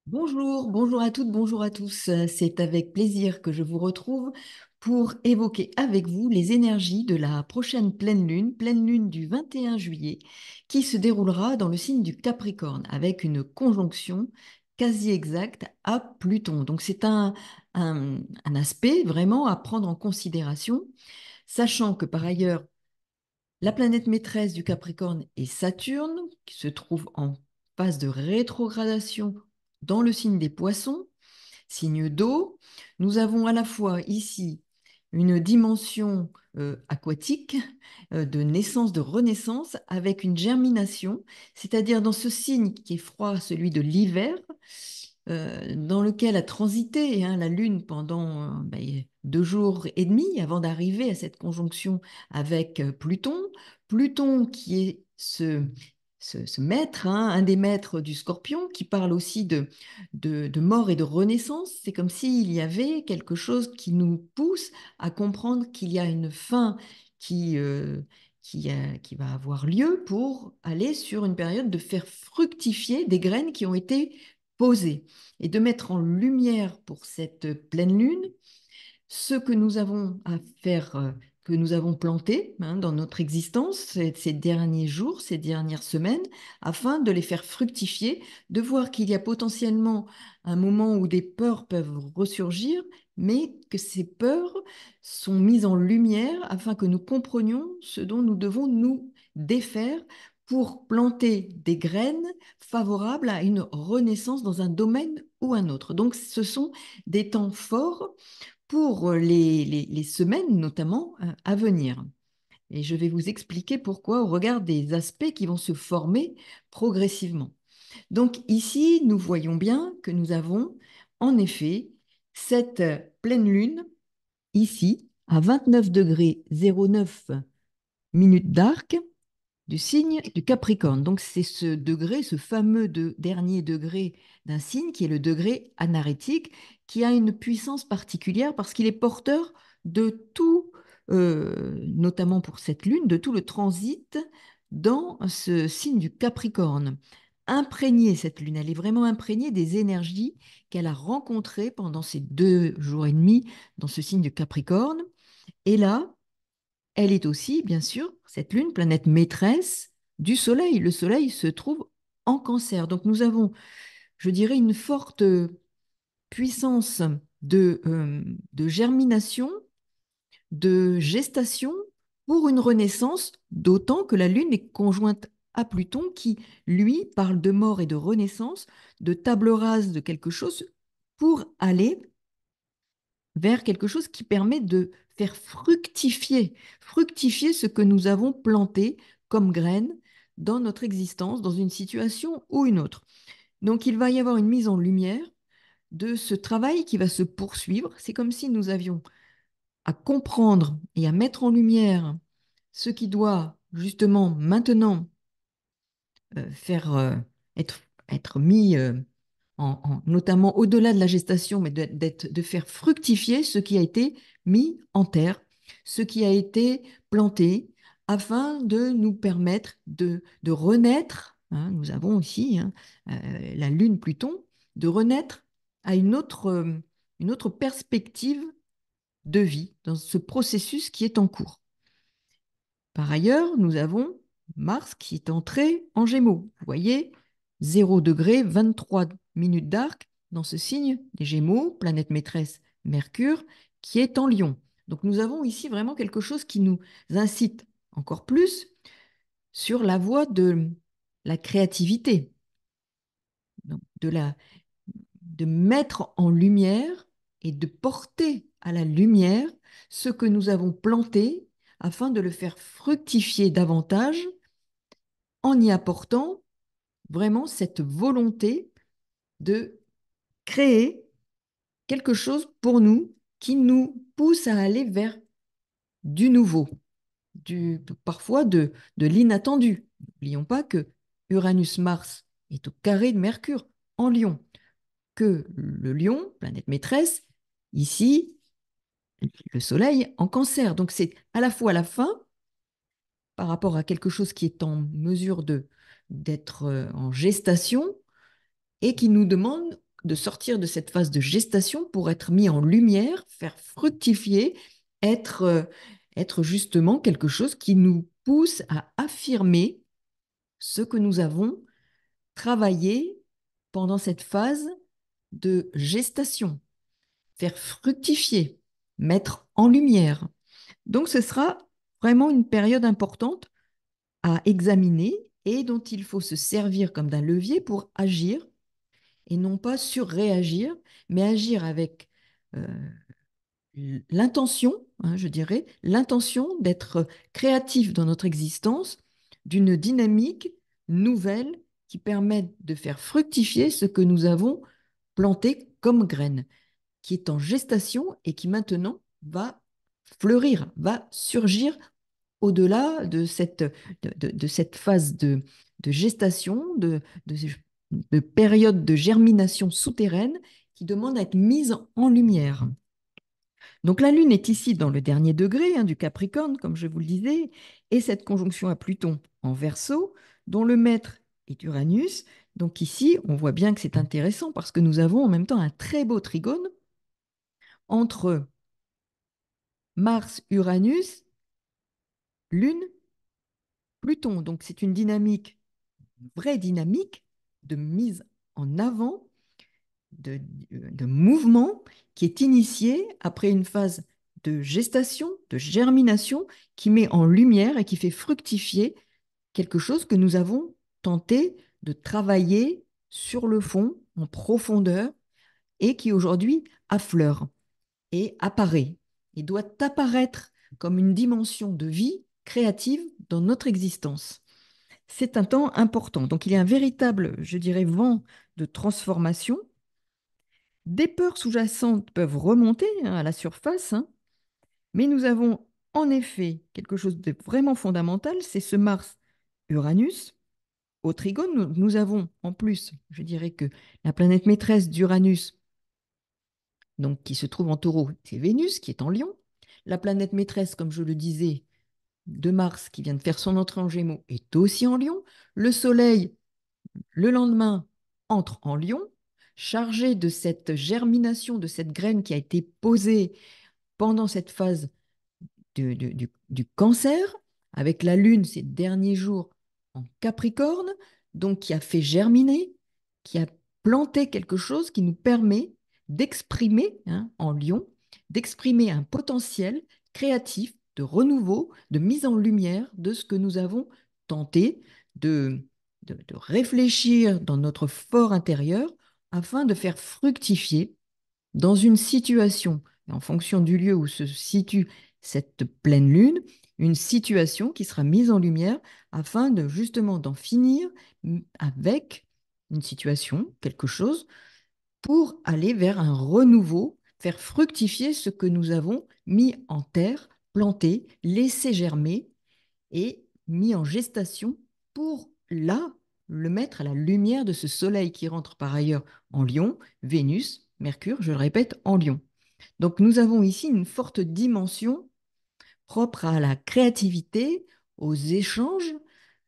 Bonjour, bonjour à toutes, bonjour à tous. C'est avec plaisir que je vous retrouve pour évoquer avec vous les énergies de la prochaine pleine lune du 21 juillet, qui se déroulera dans le signe du Capricorne, avec une conjonction quasi exacte à Pluton. Donc c'est un aspect vraiment à prendre en considération, sachant que par ailleurs, la planète maîtresse du Capricorne est Saturne, qui se trouve en phase de rétrogradation dans le signe des Poissons, signe d'eau. Nous avons à la fois ici une dimension aquatique de naissance, de renaissance, avec une germination, c'est-à-dire dans ce signe qui est froid, celui de l'hiver, dans lequel a transité la Lune pendant 2 jours et demi avant d'arriver à cette conjonction avec Pluton. Pluton qui est ce maître, un des maîtres du Scorpion, qui parle aussi de mort et de renaissance. C'est comme s'il y avait quelque chose qui nous pousse à comprendre qu'il y a une fin qui, euh, qui va avoir lieu pour aller sur une période de faire fructifier des graines qui ont été posées et de mettre en lumière pour cette pleine lune ce que nous avons à faire, que nous avons planté dans notre existence ces derniers jours, ces dernières semaines, afin de les faire fructifier, de voir qu'il y a potentiellement un moment où des peurs peuvent ressurgir, mais que ces peurs sont mises en lumière afin que nous comprenions ce dont nous devons nous défaire pour planter des graines favorables à une renaissance dans un domaine ou un autre. Donc, ce sont des temps forts pour les semaines notamment à venir. Et je vais vous expliquer pourquoi au regard des aspects qui vont se former progressivement. Donc ici, nous voyons bien que nous avons en effet cette pleine lune ici à 29 degrés 09 minutes d'arc du signe du Capricorne. Donc c'est ce degré, ce fameux dernier degré d'un signe qui est le degré anarétique, qui a une puissance particulière parce qu'il est porteur de tout, notamment pour cette lune, de tout le transit dans ce signe du Capricorne. Imprégnée, cette lune, elle est vraiment imprégnée des énergies qu'elle a rencontrées pendant ces 2 jours et demi dans ce signe du Capricorne. Et là, elle est aussi, bien sûr, cette lune, planète maîtresse du Soleil. Le Soleil se trouve en Cancer. Donc nous avons, je dirais, une forte puissance de germination, de gestation pour une renaissance, d'autant que la lune est conjointe à Pluton qui, lui, parle de mort et de renaissance, de table rase de quelque chose pour aller vers quelque chose qui permet de faire fructifier ce que nous avons planté comme graines dans notre existence, dans une situation ou une autre. Donc il va y avoir une mise en lumière de ce travail qui va se poursuivre. C'est comme si nous avions à comprendre et à mettre en lumière ce qui doit justement maintenant faire être mis notamment au-delà de la gestation, mais de faire fructifier ce qui a été mis en terre, ce qui a été planté, afin de nous permettre de renaître. Nous avons aussi la Lune Pluton, de renaître à une autre perspective de vie dans ce processus qui est en cours. Par ailleurs, nous avons Mars qui est entré en Gémeaux. Vous voyez, 0 degré, 23 minutes d'arc dans ce signe des Gémeaux, planète maîtresse Mercure, qui est en Lion. Donc nous avons ici vraiment quelque chose qui nous incite encore plus sur la voie de la créativité, donc de mettre en lumière et de porter à la lumière ce que nous avons planté afin de le faire fructifier davantage en y apportant vraiment cette volonté de créer quelque chose pour nous qui nous pousse à aller vers du nouveau, parfois de l'inattendu. N'oublions pas que Uranus-Mars est au carré de Mercure en Lion, que le Lion, planète maîtresse, ici, le Soleil en Cancer. Donc c'est à la fois la fin par rapport à quelque chose qui est en mesure d'être en gestation et qui nous demande de sortir de cette phase de gestation pour être mis en lumière, faire fructifier, être, être justement quelque chose qui nous pousse à affirmer ce que nous avons travaillé pendant cette phase de gestation, faire fructifier, mettre en lumière. Donc ce sera vraiment une période importante à examiner et dont il faut se servir comme d'un levier pour agir et non pas surréagir, mais agir avec euh, l'intention, hein, je dirais, l'intention d'être créatif dans notre existence, d'une dynamique nouvelle qui permet de faire fructifier ce que nous avons planté comme graine, qui est en gestation et qui maintenant va fleurir, va surgir au-delà de cette phase de gestation, de période de germination souterraine qui demande à être mise en lumière. Donc la Lune est ici dans le dernier degré hein, du Capricorne, comme je vous le disais, et cette conjonction à Pluton en Verseau, dont le maître est Uranus. Donc ici, on voit bien que c'est intéressant parce que nous avons en même temps un très beau trigone entre Mars, Uranus, Lune, Pluton. Donc c'est une dynamique, une vraie dynamique de mise en avant, de mouvement qui est initiée après une phase de gestation, de germination, qui met en lumière et qui fait fructifier quelque chose que nous avons tenté de travailler sur le fond, en profondeur, et qui aujourd'hui affleure et apparaît, et doit apparaître comme une dimension de vie créative dans notre existence. C'est un temps important. Donc il y a un véritable, je dirais, vent de transformation. Des peurs sous-jacentes peuvent remonter hein, à la surface, hein, mais nous avons en effet quelque chose de vraiment fondamental, c'est ce Mars-Uranus. Au trigone, nous avons en plus, je dirais que la planète maîtresse d'Uranus, donc qui se trouve en taureau, c'est Vénus qui est en lion. La planète maîtresse, comme je le disais, de Mars qui vient de faire son entrée en Gémeaux est aussi en lion. Le Soleil, le lendemain, entre en lion, chargé de cette germination, de cette graine qui a été posée pendant cette phase du cancer, avec la Lune ces derniers jours en Capricorne, donc qui a fait germiner, qui a planté quelque chose qui nous permet d'exprimer hein, en Lion, d'exprimer un potentiel créatif, de renouveau, de mise en lumière de ce que nous avons tenté de réfléchir dans notre fort intérieur afin de faire fructifier dans une situation, en fonction du lieu où se situe cette pleine lune, une situation qui sera mise en lumière afin de justement d'en finir avec une situation, quelque chose, pour aller vers un renouveau, faire fructifier ce que nous avons mis en terre, planté, laissé germer et mis en gestation pour là le mettre à la lumière de ce soleil qui rentre par ailleurs en Lion, Vénus, Mercure, je le répète, en Lion. Donc nous avons ici une forte dimension propre à la créativité, aux échanges,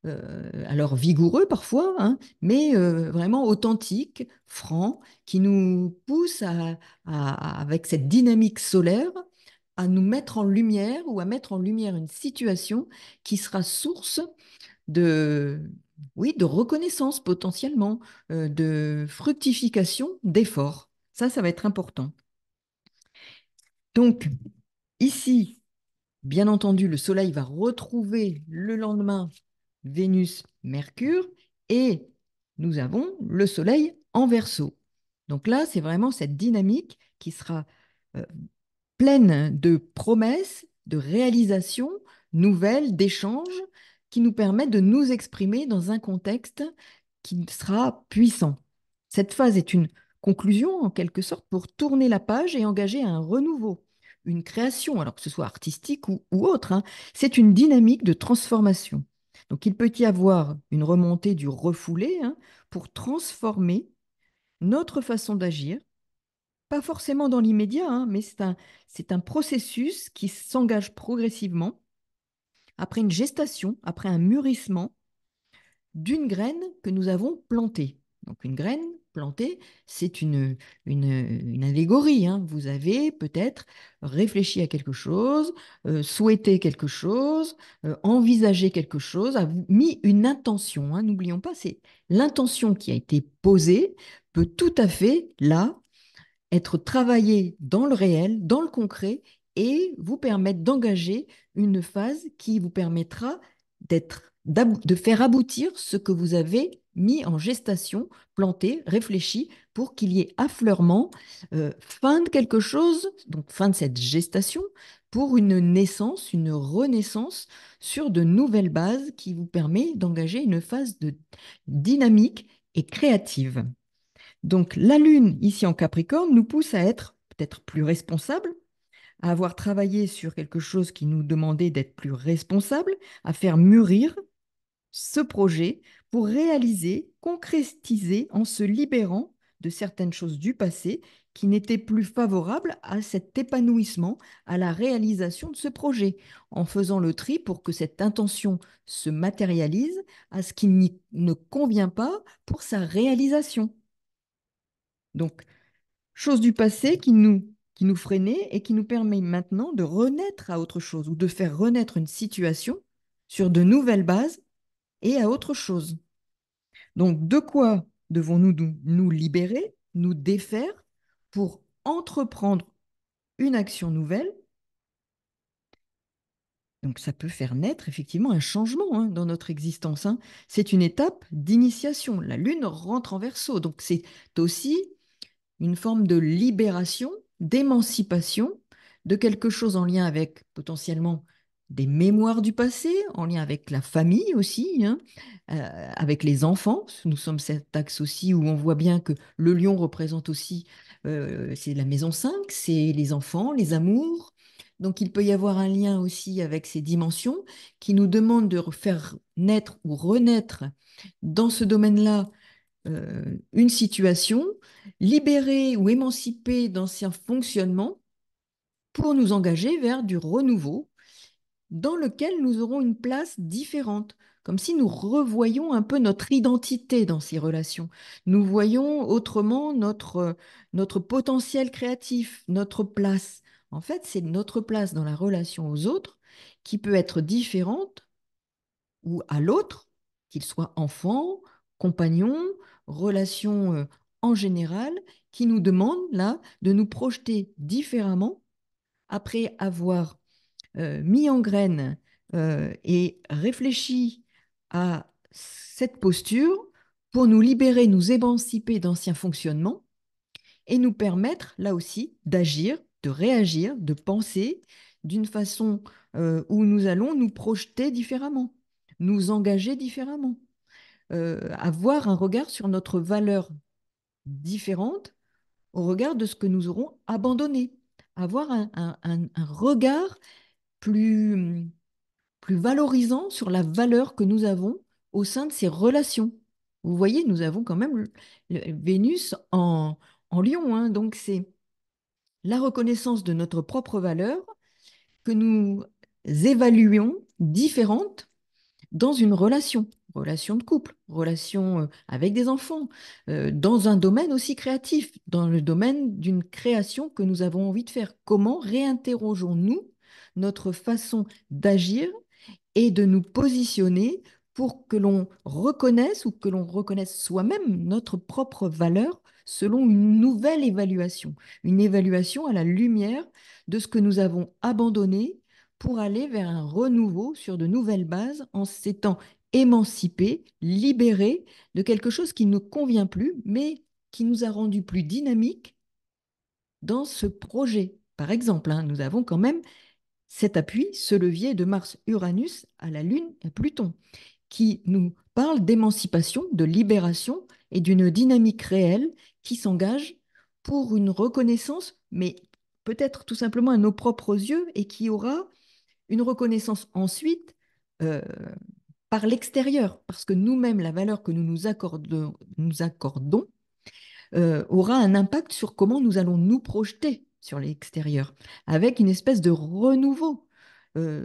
alors vigoureux parfois, hein, mais vraiment authentiques, francs, qui nous poussent avec cette dynamique solaire à nous mettre en lumière ou à mettre en lumière une situation qui sera source de, oui, de reconnaissance potentiellement, de fructification, d'efforts. Ça va être important. Donc, ici, bien entendu, le Soleil va retrouver le lendemain Vénus, Mercure, et nous avons le Soleil en Verseau. Donc là, c'est vraiment cette dynamique qui sera euh, pleine de promesses, de réalisations nouvelles, d'échanges qui nous permettent de nous exprimer dans un contexte qui sera puissant. Cette phase est une conclusion, en quelque sorte, pour tourner la page et engager un renouveau, une création, alors que ce soit artistique ou autre, hein. C'est une dynamique de transformation. Donc, il peut y avoir une remontée du refoulé hein, pour transformer notre façon d'agir, pas forcément dans l'immédiat, hein, mais c'est un processus qui s'engage progressivement après une gestation, après un mûrissement d'une graine que nous avons plantée. Donc une graine planter, c'est une allégorie, hein. Vous avez peut-être réfléchi à quelque chose, souhaité quelque chose, envisagé quelque chose, mis une intention, hein. N'oublions pas, c'est l'intention qui a été posée peut tout à fait, là, être travaillée dans le réel, dans le concret, et vous permettre d'engager une phase qui vous permettra de faire aboutir ce que vous avez mis en gestation, planté, réfléchi, pour qu'il y ait affleurement, fin de quelque chose, donc fin de cette gestation, pour une naissance, une renaissance sur de nouvelles bases qui vous permet d'engager une phase de dynamique et créative. Donc la Lune, ici en Capricorne, nous pousse à être peut-être plus responsable, à avoir travaillé sur quelque chose qui nous demandait d'être plus responsable, à faire mûrir ce projet pour réaliser, concrétiser en se libérant de certaines choses du passé qui n'étaient plus favorables à cet épanouissement, à la réalisation de ce projet, en faisant le tri pour que cette intention se matérialise à ce qui ne convient pas pour sa réalisation. Donc, chose du passé qui nous freinait et qui nous permet maintenant de renaître à autre chose ou de faire renaître une situation sur de nouvelles bases et à autre chose. Donc, de quoi devons-nous nous libérer, nous défaire pour entreprendre une action nouvelle? Donc, ça peut faire naître effectivement un changement, hein, dans notre existence, hein. C'est une étape d'initiation. La Lune rentre en Verseau. Donc, c'est aussi une forme de libération, d'émancipation de quelque chose en lien avec potentiellement des mémoires du passé, en lien avec la famille aussi, hein, avec les enfants. Nous sommes cet axe aussi où on voit bien que le lion représente aussi, c'est la maison 5, c'est les enfants, les amours. Donc il peut y avoir un lien aussi avec ces dimensions qui nous demandent de faire naître ou renaître dans ce domaine-là, une situation, libérer ou émanciper d'anciens fonctionnements pour nous engager vers du renouveau dans lequel nous aurons une place différente, comme si nous revoyions un peu notre identité dans ces relations. Nous voyons autrement notre potentiel créatif, notre place. En fait, c'est notre place dans la relation aux autres qui peut être différente ou à l'autre, qu'il soit enfant, compagnon, relation, en général, qui nous demande là de nous projeter différemment après avoir mis en graine, et réfléchi à cette posture pour nous libérer, nous émanciper d'anciens fonctionnements et nous permettre là aussi d'agir, de réagir, de penser d'une façon, où nous allons nous projeter différemment, nous engager différemment, avoir un regard sur notre valeur différente au regard de ce que nous aurons abandonné, avoir un regard plus, plus valorisant sur la valeur que nous avons au sein de ces relations. Vous voyez, nous avons quand même Vénus en Lion, hein, donc c'est la reconnaissance de notre propre valeur que nous évaluons différente dans une relation, relation de couple, relation, avec des enfants, dans un domaine aussi créatif, dans le domaine d'une création que nous avons envie de faire. Comment réinterrogeons-nous notre façon d'agir et de nous positionner pour que l'on reconnaisse ou que l'on reconnaisse soi-même notre propre valeur selon une nouvelle évaluation, une évaluation à la lumière de ce que nous avons abandonné pour aller vers un renouveau sur de nouvelles bases en s'étant émancipé, libéré de quelque chose qui ne convient plus, mais qui nous a rendu plus dynamiques dans ce projet. Par exemple, hein, nous avons quand même cet appui, ce levier de Mars-Uranus à la Lune et Pluton, qui nous parle d'émancipation, de libération et d'une dynamique réelle qui s'engage pour une reconnaissance, mais peut-être tout simplement à nos propres yeux, et qui aura une reconnaissance ensuite, euh, par l'extérieur, parce que nous-mêmes, la valeur que nous accordons aura un impact sur comment nous allons nous projeter sur l'extérieur, avec une espèce de renouveau,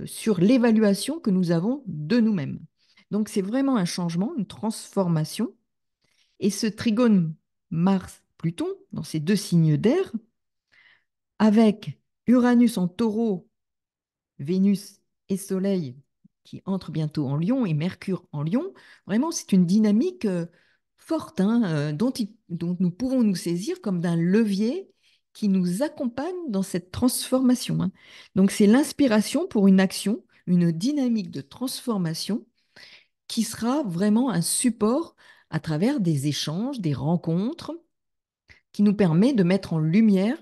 sur l'évaluation que nous avons de nous-mêmes. Donc c'est vraiment un changement, une transformation. Et ce trigone Mars, Pluton, dans ces deux signes d'air, avec Uranus en taureau, Vénus et Soleil qui entrent bientôt en Lion et Mercure en Lion. Vraiment, c'est une dynamique forte hein, dont nous pouvons nous saisir comme d'un levier qui nous accompagne dans cette transformation. Hein. Donc, c'est l'inspiration pour une action, une dynamique de transformation qui sera vraiment un support à travers des échanges, des rencontres, qui nous permet de mettre en lumière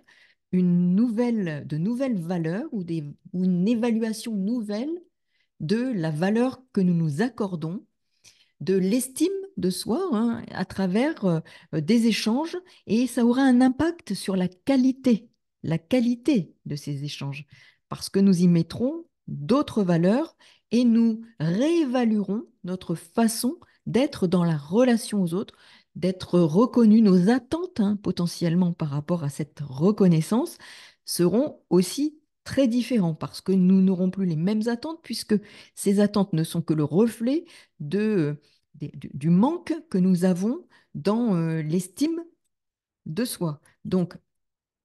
de nouvelles valeurs ou une évaluation nouvelle de la valeur que nous nous accordons, de l'estime de soi hein, à travers des échanges et ça aura un impact sur la qualité de ces échanges parce que nous y mettrons d'autres valeurs et nous réévaluerons notre façon d'être dans la relation aux autres, d'être reconnus, nos attentes hein, potentiellement par rapport à cette reconnaissance seront aussi très différents parce que nous n'aurons plus les mêmes attentes puisque ces attentes ne sont que le reflet de du manque que nous avons dans l'estime de soi. Donc,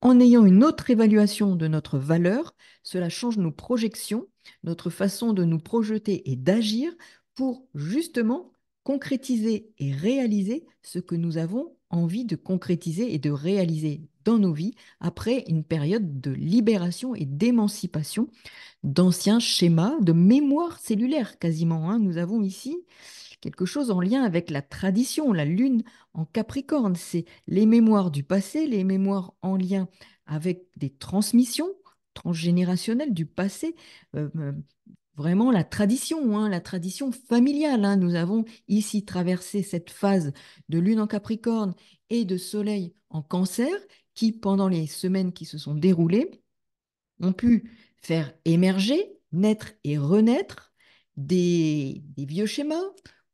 en ayant une autre évaluation de notre valeur, cela change nos projections, notre façon de nous projeter et d'agir pour justement concrétiser et réaliser ce que nous avons envie de concrétiser et de réaliser dans nos vies après une période de libération et d'émancipation d'anciens schémas de mémoire cellulaire quasiment. Hein. Nous avons ici quelque chose en lien avec la tradition, la lune en Capricorne. C'est les mémoires du passé, les mémoires en lien avec des transmissions transgénérationnelles du passé. Vraiment hein, la tradition familiale. Hein. Nous avons ici traversé cette phase de lune en Capricorne et de soleil en Cancer qui, pendant les semaines qui se sont déroulées, ont pu faire émerger, naître et renaître des vieux schémas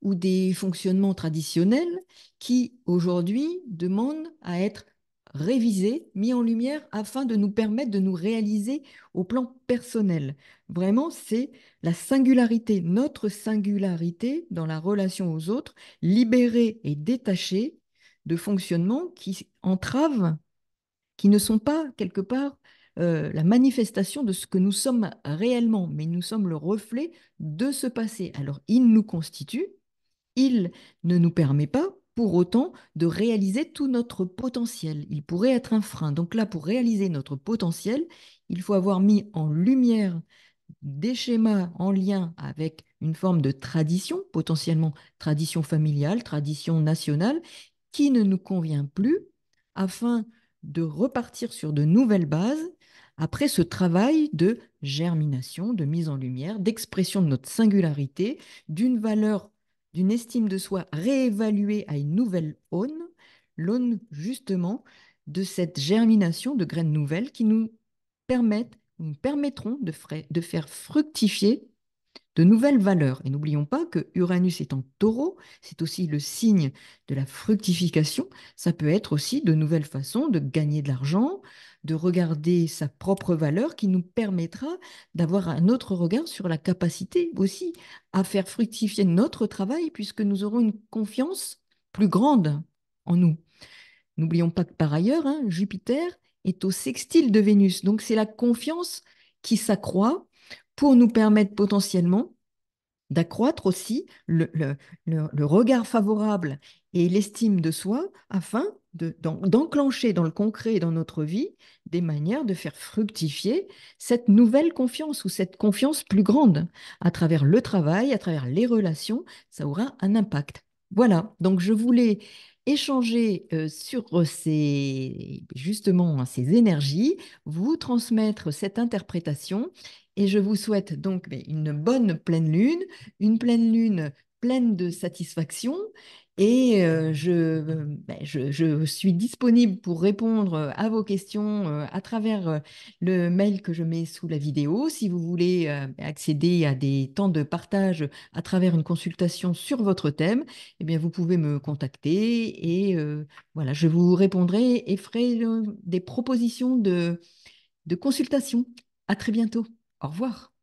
ou des fonctionnements traditionnels qui aujourd'hui demandent à être révisés, mis en lumière afin de nous permettre de nous réaliser au plan personnel. Vraiment, c'est la singularité, notre singularité dans la relation aux autres, libérée et détachée de fonctionnements qui entravent qui ne sont pas quelque part la manifestation de ce que nous sommes réellement, mais nous sommes le reflet de ce passé. Alors, il nous constitue, il ne nous permet pas pour autant de réaliser tout notre potentiel. Il pourrait être un frein. Donc là, pour réaliser notre potentiel, il faut avoir mis en lumière des schémas en lien avec une forme de tradition, potentiellement tradition familiale, tradition nationale, qui ne nous convient plus, afin de repartir sur de nouvelles bases après ce travail de germination, de mise en lumière, d'expression de notre singularité, d'une valeur, d'une estime de soi réévaluée à une nouvelle aune, l'aune justement de cette germination de graines nouvelles qui nous permettront de faire fructifier de nouvelles valeurs. Et n'oublions pas que Uranus est en taureau, c'est aussi le signe de la fructification. Ça peut être aussi de nouvelles façons de gagner de l'argent, de regarder sa propre valeur qui nous permettra d'avoir un autre regard sur la capacité aussi à faire fructifier notre travail puisque nous aurons une confiance plus grande en nous. N'oublions pas que par ailleurs, hein, Jupiter est au sextile de Vénus. Donc c'est la confiance qui s'accroît pour nous permettre potentiellement d'accroître aussi le regard favorable et l'estime de soi afin d'enclencher dans le concret et dans notre vie des manières de faire fructifier cette nouvelle confiance ou cette confiance plus grande à travers le travail, à travers les relations, ça aura un impact. Voilà, donc je voulais échanger sur justement ces énergies, vous transmettre cette interprétation et je vous souhaite donc une bonne pleine lune, une pleine lune pleine de satisfaction. Et je suis disponible pour répondre à vos questions à travers le mail que je mets sous la vidéo. Si vous voulez accéder à des temps de partage à travers une consultation sur votre thème, eh bien, vous pouvez me contacter et voilà, je vous répondrai et ferai des propositions de consultation. À très bientôt. Au revoir.